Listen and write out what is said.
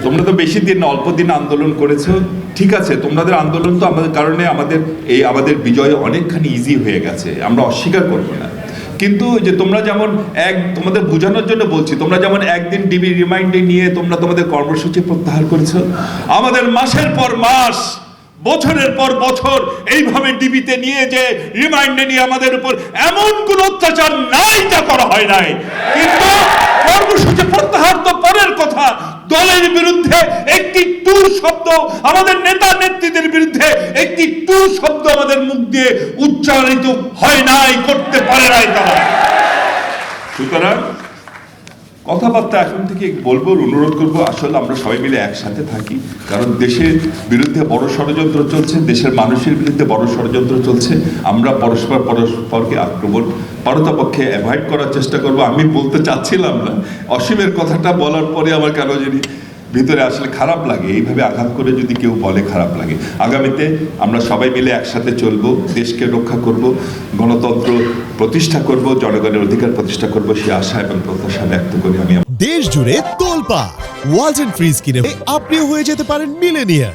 তোমরা তো বেশি দিন না, অল্প দিন আন্দোলন করেছো, ঠিক আছে, তোমাদের আন্দোলন তো আমাদের কারণে আমাদের বিজয় অনেকখানি ইজি হয়ে গেছে, আমরা অস্বীকার করবো না। কিন্তু যে তোমরা যেমন তোমাদের বোঝানোর জন্য বলছি, তোমরা যেমন একদিন ডিবি রিমাইন্ডে নিয়ে তোমরা তোমাদের কর্মসূচি প্রত্যাহার করেছো, আমাদের মাসের পর মাস, বছরের পর বছর এইভাবে ডিবিতে নিয়ে যে রিমাইন্ডে নিয়ে আমাদের উপর এমন কোন অত্যাচার নাই যা করা হয় নাই। কিন্তু কর্মসূচি প্রত্যাহার তো পরের কথা, দলের বিরুদ্ধে একটি টু শব্দ, আমাদের নেতা নেত্রীদের বিরুদ্ধে একটি টু শব্দ আমাদের মুখ দিয়ে উচ্চারিত হয় নাই, করতে পারে নাই তারা। সুতরাং কথাবার্তা এখন থেকে বলবো, অনুরোধ করবো, আসলে আমরা সবাই মিলে একসাথে থাকি, কারণ দেশের বিরুদ্ধে বড় ষড়যন্ত্র চলছে, দেশের মানুষের বিরুদ্ধে বড় ষড়যন্ত্র চলছে। আমরা পরস্পরকে আক্রমণ পারতপক্ষে অ্যাভয়েড করার চেষ্টা করব। আমি বলতে চাচ্ছিলাম না, অসীমের কথাটা বলার পরে আমার কেন জানি ভিতরে আসলে খারাপ লাগে, এইভাবে আঘাত করে যদি কেউ বলে খারাপ লাগে। আগামীতে আমরা সবাই মিলে একসাথে চলবো, দেশকে রক্ষা করব, গণতন্ত্র প্রতিষ্ঠা করব, জনগণের অধিকার প্রতিষ্ঠা করব, সে আশা এবং প্রত্যাশা ব্যক্ত করি আমি। দেশ জুড়ে তোলপাড় ওয়ালটন ফ্রিজ কিনে আপনিও হয়ে যেতে পারেন মিলেনিয়ার।